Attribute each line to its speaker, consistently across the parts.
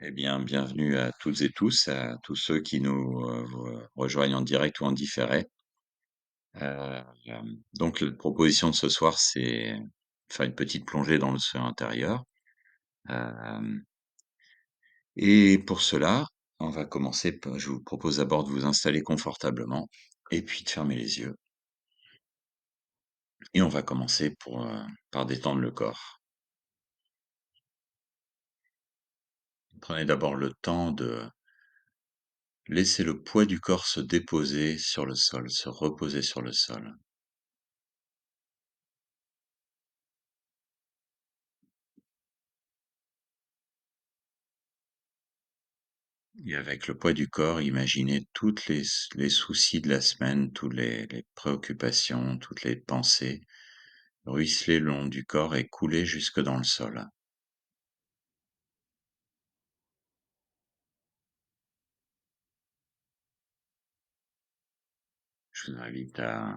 Speaker 1: Eh bien, bienvenue à toutes et tous, à tous ceux qui nous, rejoignent en direct ou en différé. Donc la proposition de ce soir, c'est faire une petite plongée dans le l'océan intérieur. Hem et pour cela, on va commencer p je vous propose d'abord de vous installer confortablement et puis de fermer les yeux et on va commencer par détendre le corps. Prenez d'abord le temps de laisser le poids du corps se déposer sur le sol, se reposer sur le sol. Et avec le poids du corps, imaginez toutes les soucis de la semaine, toutes les préoccupations, toutes les pensées ruisseler le long du corps et couler jusque dans le sol. Je vous invite à,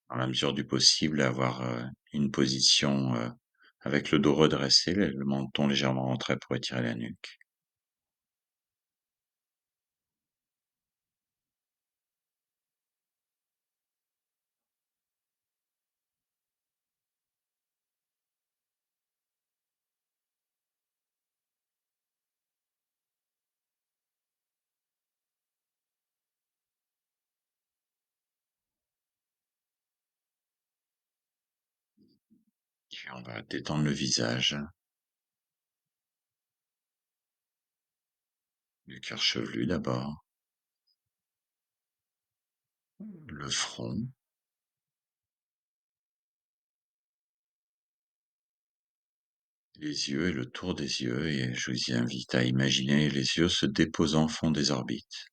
Speaker 1: dans la mesure du possible, à avoir une position avec le dos redressé, le menton légèrement rentré pour étirer la nuque. Puis on va détendre le visage, le cuir chevelu d'abord, le front, les yeux et le tour des yeux, et je vous y invite à imaginer les yeux se déposant au fond des orbites.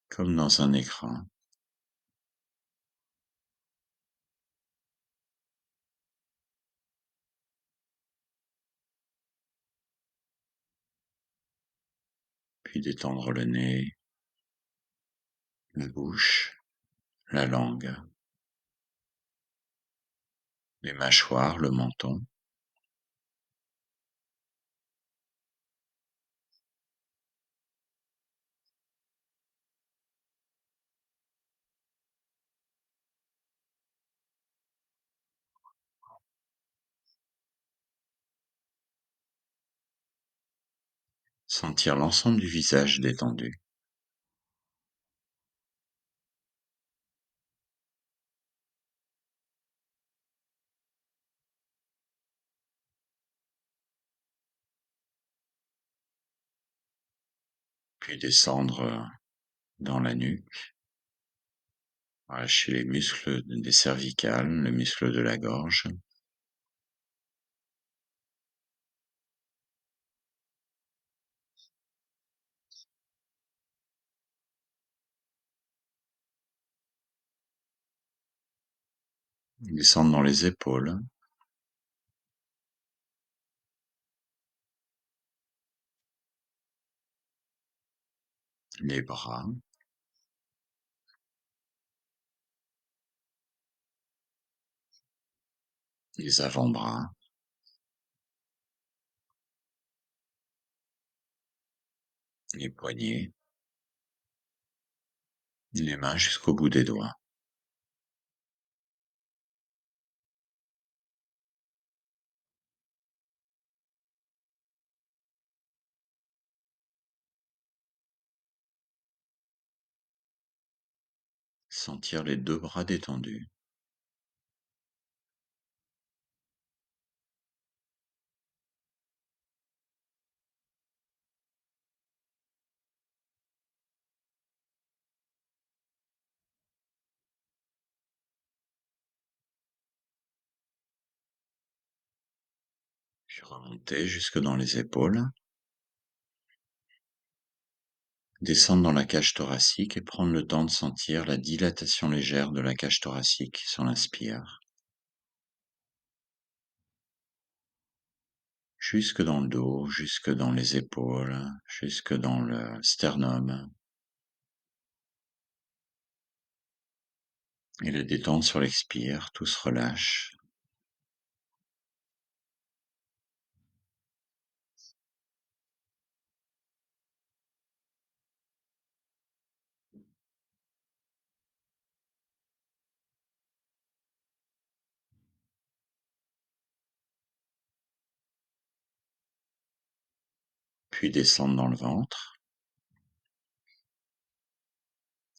Speaker 1: Comme dans un écran, puis détendre le nez, la bouche, la langue, les mâchoires, le menton. Sentir l'ensemble du visage détendu, puis descendre dans la nuque, relâcher les muscles des cervicales, le muscle de la gorge, descendre dans les épaules, les bras, les avant-bras, les poignets, les mains jusqu'au bout des doigts. Sentir les deux bras détendus, puis remonter jusque dans les épaules, descendre dans la cage thoracique et prendre le temps de sentir la dilatation légère de la cage thoracique sur l'inspire, jusque dans le dos, jusque dans les épaules, jusque dans le sternum. Et la détente sur l'expire, tout se relâche. Puis descendre dans le ventre.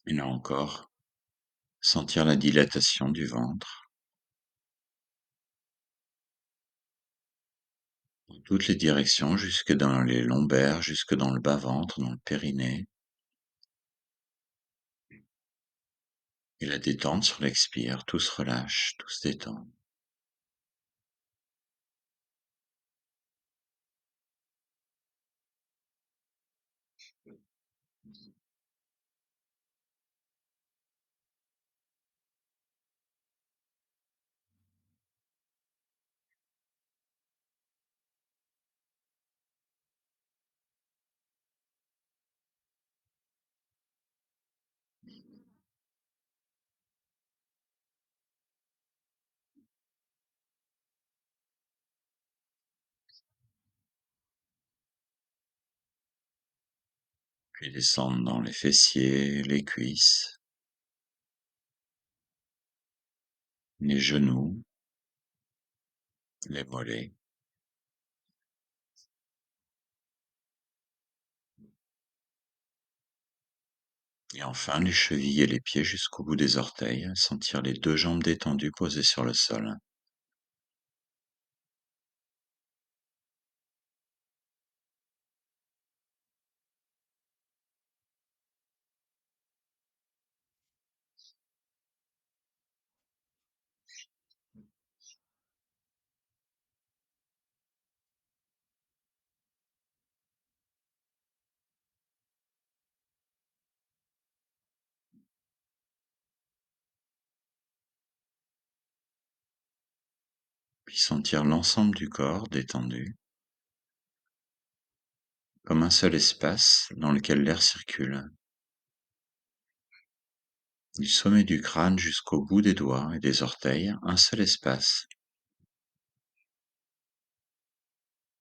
Speaker 1: Et là encore, sentir la dilatation du ventre dans toutes les directions, jusque dans les lombaires, jusque dans le bas-ventre, dans le périnée. Et la détente sur l'expire, tout se relâche, tout se détend. Puis descendre dans les fessiers, les cuisses, les genoux, les mollets. Et enfin, les chevilles et les pieds jusqu'au bout des orteils, sentir les deux jambes détendues posées sur le sol. Puis sentir l'ensemble du corps détendu, comme un seul espace dans lequel l'air circule, du sommet du crâne jusqu'au bout des doigts et des orteils, un seul espace,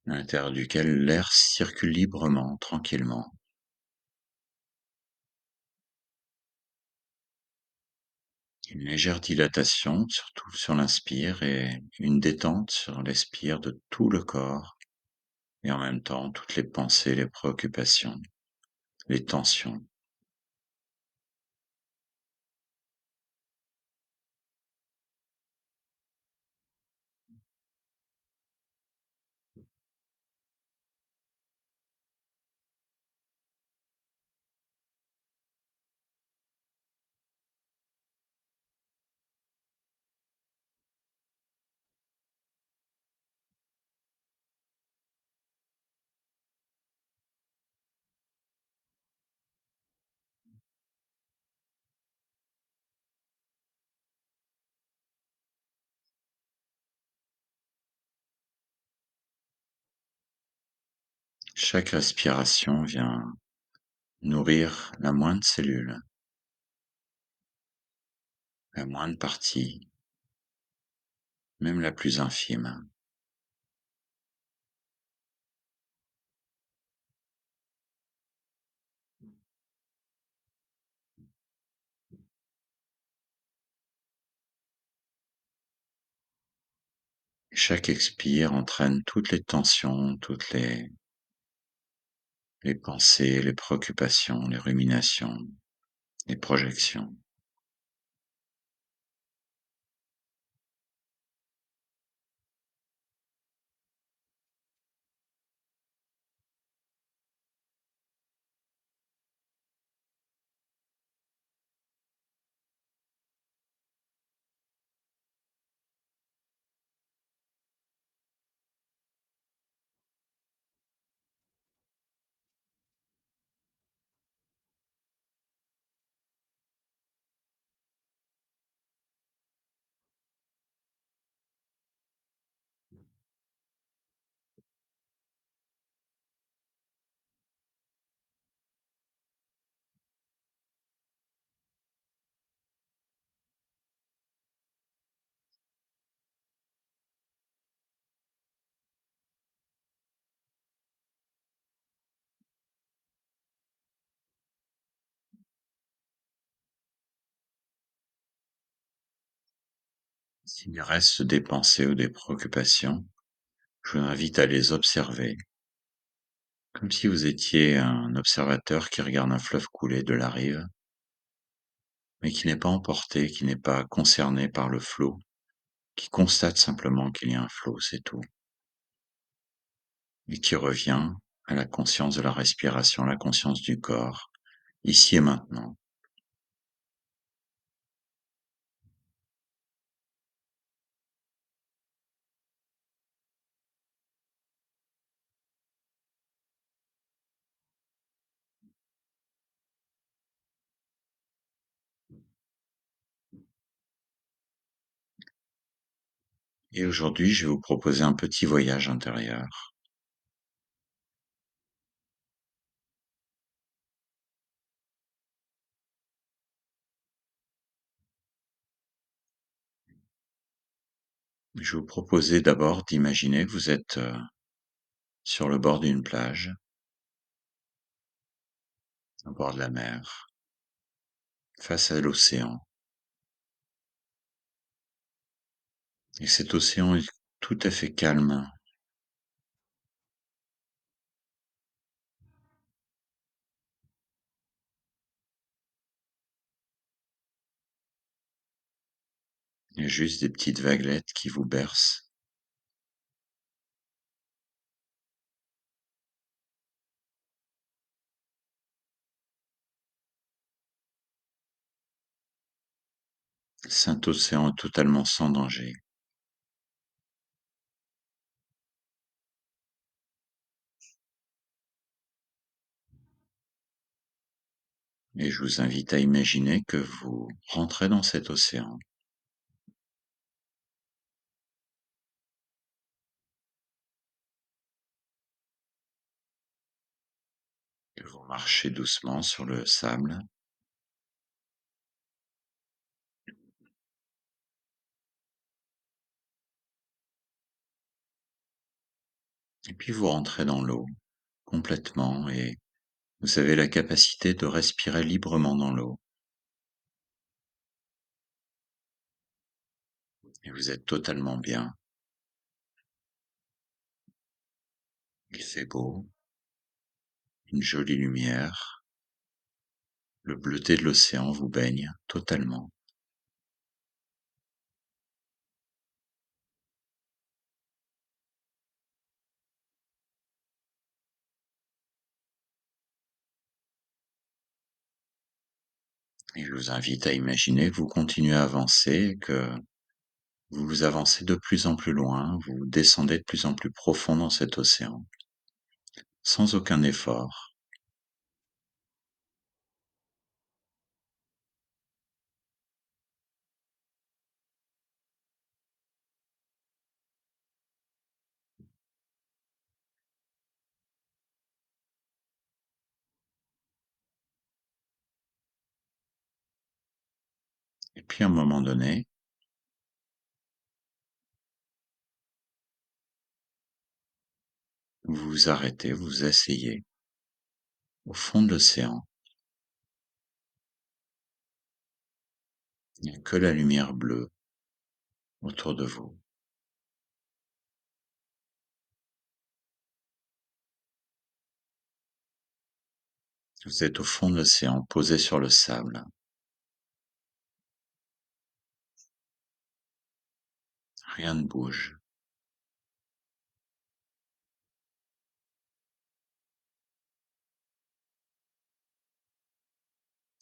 Speaker 1: à l'intérieur duquel l'air circule librement, tranquillement. Une légère dilatation, surtout sur l'inspire, et une détente sur l'expire de tout le corps, et en même temps toutes les pensées, les préoccupations, les tensions. Chaque respiration vient nourrir la moindre cellule, la moindre partie, même la plus infime. Chaque expire entraîne toutes les tensions, toutes les pensées, les préoccupations, les ruminations, les projections. S'il reste des pensées ou des préoccupations, je vous invite à les observer, comme si vous étiez un observateur qui regarde un fleuve couler de la rive, mais qui n'est pas emporté, qui n'est pas concerné par le flot, qui constate simplement qu'il y a un flot, c'est tout, et qui revient à la conscience de la respiration, la conscience du corps, ici et maintenant. Et aujourd'hui, je vais vous proposer un petit voyage intérieur. Je vais vous proposer d'abord d'imaginer que vous êtes sur le bord d'une plage, au bord de la mer, face à l'océan. Et cet océan est tout à fait calme. Il y a juste des petites vaguelettes qui vous bercent. Cet océan est totalement sans danger. Et je vous invite à imaginer que vous rentrez dans cet océan, que vous marchez doucement sur le sable, et puis vous rentrez dans l'eau complètement et vous avez la capacité de respirer librement dans l'eau. Et vous êtes totalement bien. Il fait beau, une jolie lumière, le bleuté de l'océan vous baigne totalement. Et je vous invite à imaginer que vous continuez à avancer, que vous avancez de plus en plus loin, vous descendez de plus en plus profond dans cet océan, sans aucun effort. Et puis à un moment donné, vous vous arrêtez, vous vous asseyez au fond de l'océan. Il n'y a que la lumière bleue autour de vous. Vous êtes au fond de l'océan, posé sur le sable. Rien ne bouge.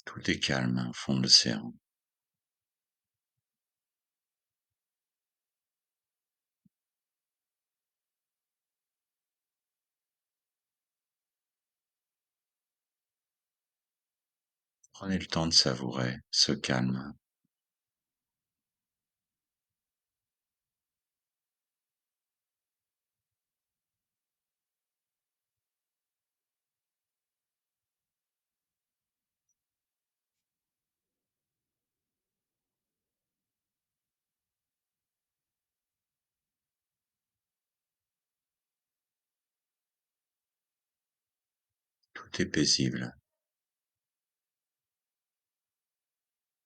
Speaker 1: Tout est calme au fond de l'océan. Prenez le temps de savourer ce calme. Tout est paisible.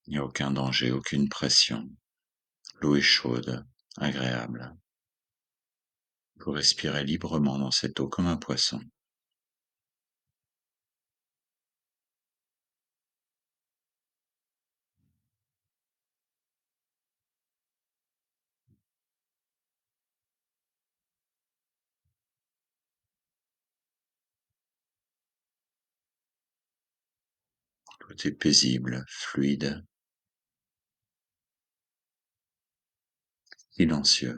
Speaker 1: Il n'y a aucun danger, aucune pression. L'eau est chaude, agréable. Vous respirez librement dans cette eau comme un poisson. Tout est paisible, fluide, silencieux.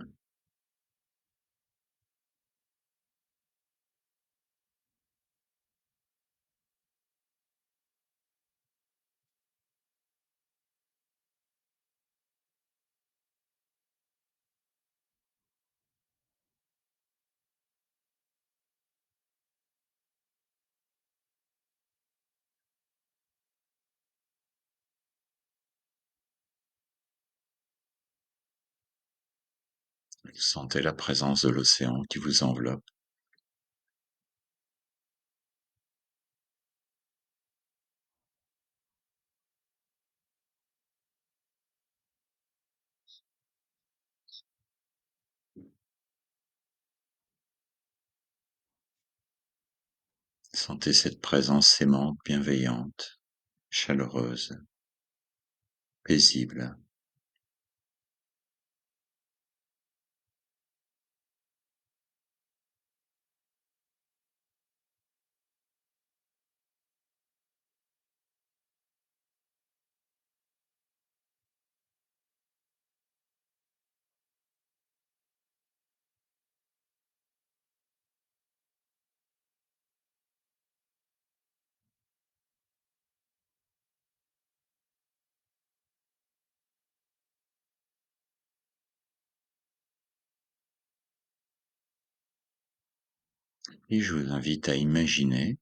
Speaker 1: Vous sentez la présence de l'océan qui vous enveloppe. Sentez cette présence aimante, bienveillante, chaleureuse, paisible. Et je vous invite à imaginer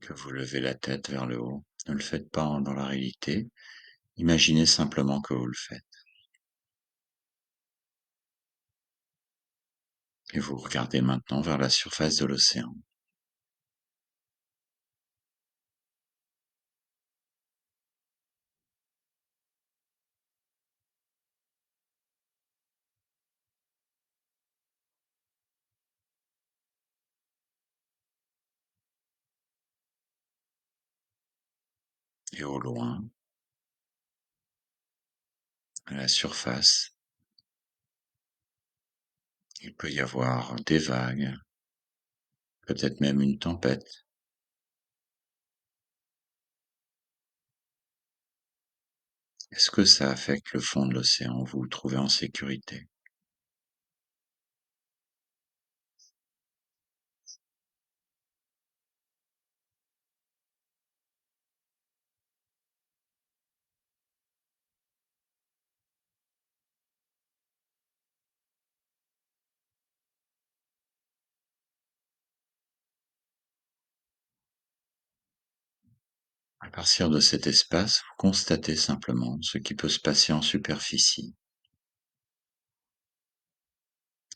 Speaker 1: que vous levez la tête vers le haut. Ne le faites pas dans la réalité. Imaginez simplement que vous le faites. Et vous regardez maintenant vers la surface de l'océan. Et au loin, à la surface, il peut y avoir des vagues, peut-être même une tempête. Est-ce que ça affecte le fond de l'océan? Vous vous trouvez en sécurité? À partir de cet espace, vous constatez simplement ce qui peut se passer en superficie,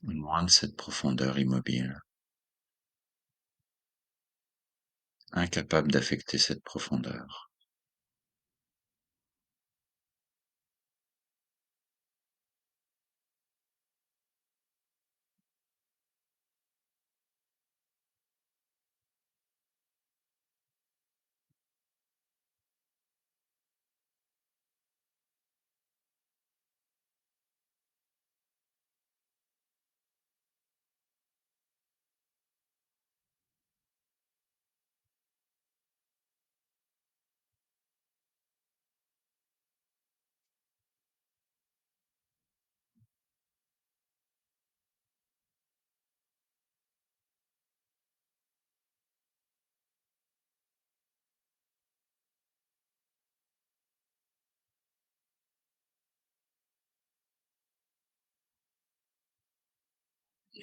Speaker 1: loin de cette profondeur immobile, incapable d'affecter cette profondeur.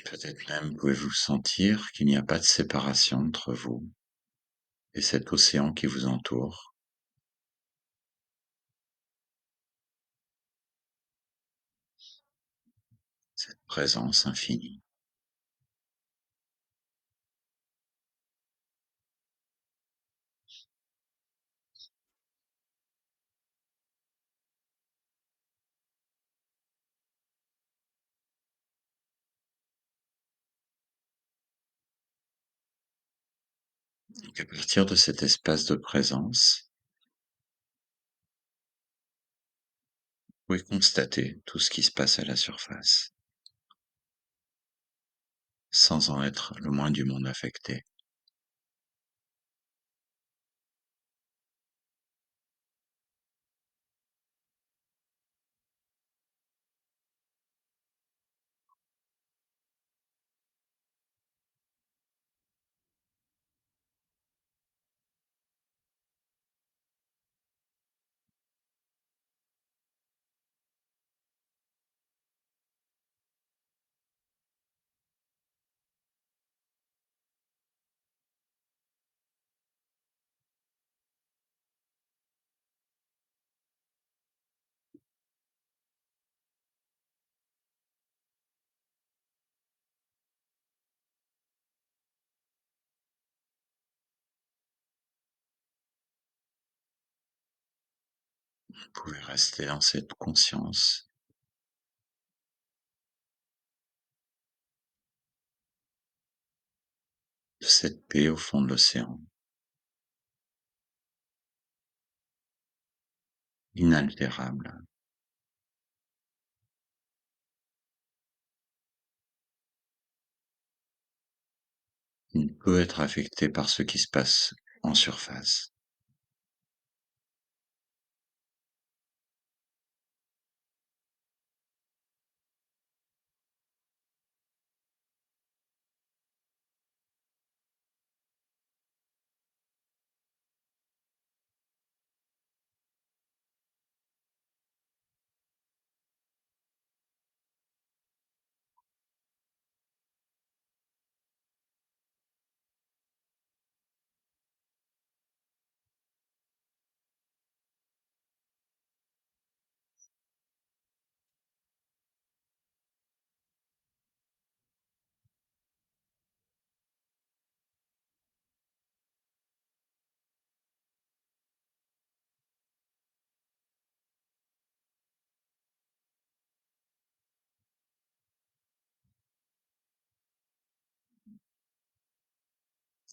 Speaker 1: Peut-être même pouvez-vous sentir qu'il n'y a pas de séparation entre vous et cet océan qui vous entoure, cette présence infinie. Donc à partir de cet espace de présence, vous pouvez constater tout ce qui se passe à la surface, sans en être le moins du monde affecté. Vous pouvez rester en cette conscience de cette paix au fond de l'océan, inaltérable, qui ne peut être affectée par ce qui se passe en surface.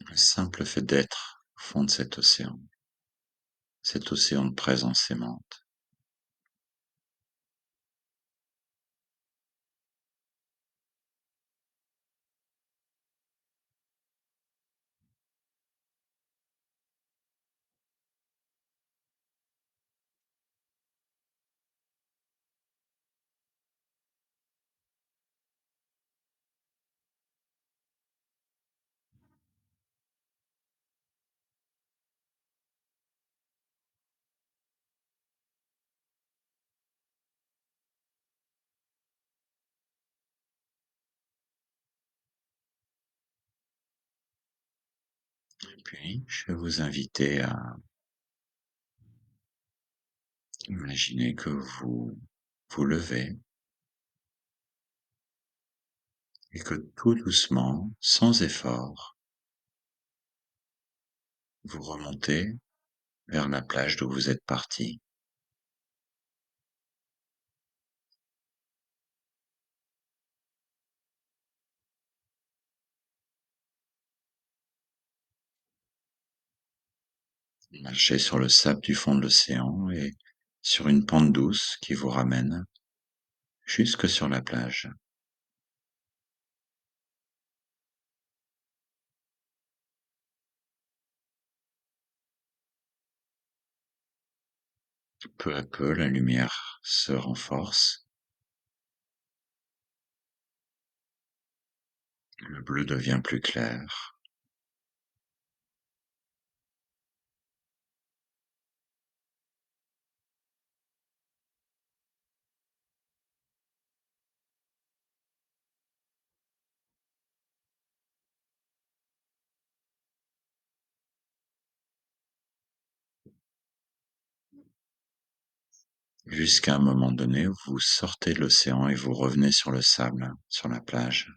Speaker 1: Le simple fait d'être au fond de cet océan de présence aimante, puis je vais vous inviter à imaginer que vous vous levez et que tout doucement, sans effort, vous remontez vers la plage d'où vous êtes parti. Marchez sur le sable du fond de l'océan et sur une pente douce qui vous ramène jusque sur la plage. Peu à peu, la lumière se renforce, le bleu devient plus clair. Jusqu'à un moment donné où vous sortez de l'océan et vous revenez sur le sable, sur la plage.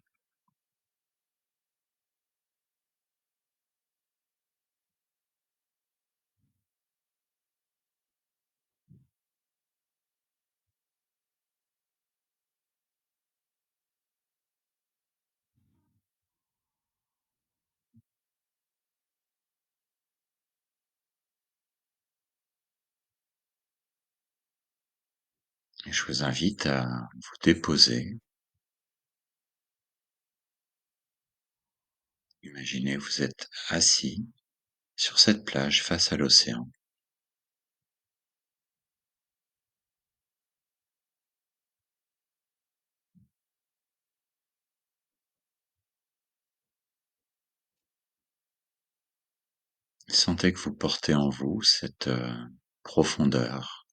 Speaker 1: Et je vous invite à vous déposer. Imaginez, vous êtes assis sur cette plage face à l'océan. Sentez que vous portez en vous cette profondeur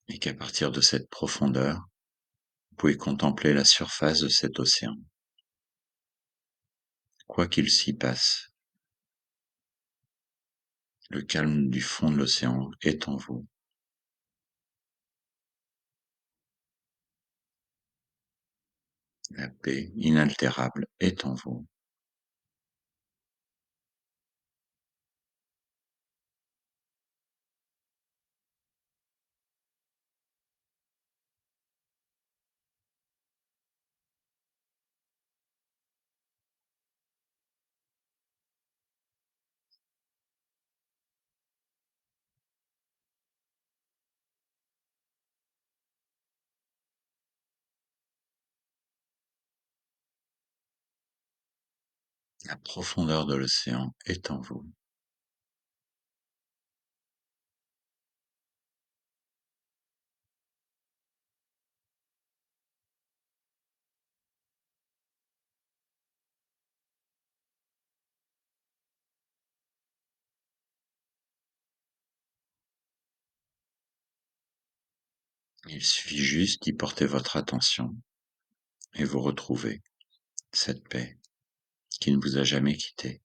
Speaker 1: et qu'à partir de cette profondeur, vous pouvez contempler la surface de cet océan. Quoi qu'il s'y passe, le calme du fond de l'océan est en vous. La paix inaltérable est en vous. La profondeur de l'océan est en vous. Il suffit juste d'y porter votre attention et vous retrouvez cette paix qui ne vous a jamais quitté.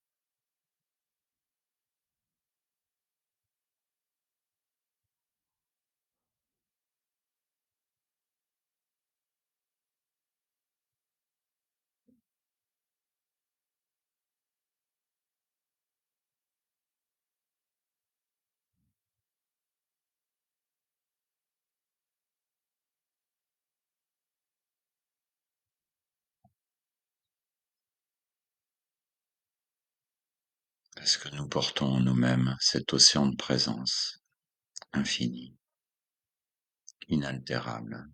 Speaker 1: Parce que nous portons en nous-mêmes cet océan de présence infini, inaltérable.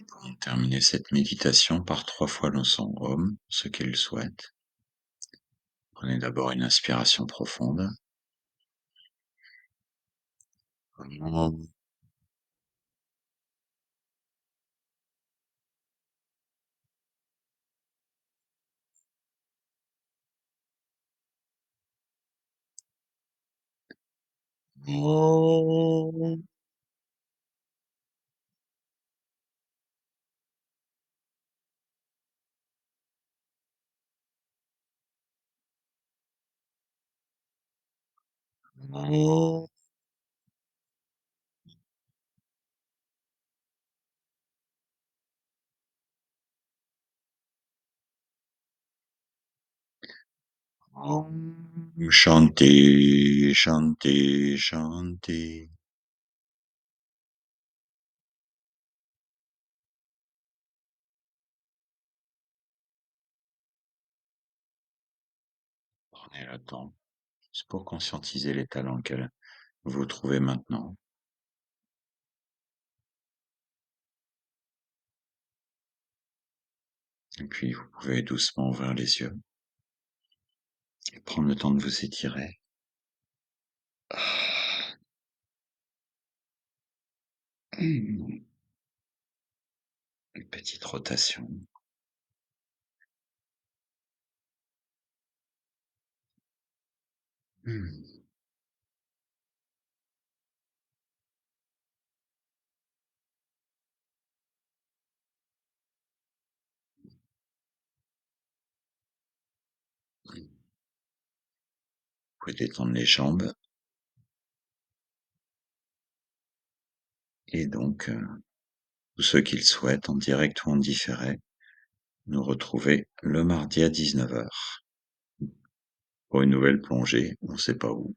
Speaker 1: Pour terminer cette méditation par 3 fois le son Om, ceux qui le souhaitent. Prenez d'abord une inspiration profonde. Om. Om. Oh, Chanter, chanter, chanter. Prenez le temps. C'est pour conscientiser l'état dans lequel vous vous trouvez maintenant. Et puis, vous pouvez doucement ouvrir les yeux et prendre le temps de vous étirer. Ah. Une petite rotation. Vous pouvez détendre les jambes et donc, tous ceux qui le souhaitent, en direct ou en différé, nous retrouver le mardi à 19 heures pour une nouvelle plongée, on ne sait pas où.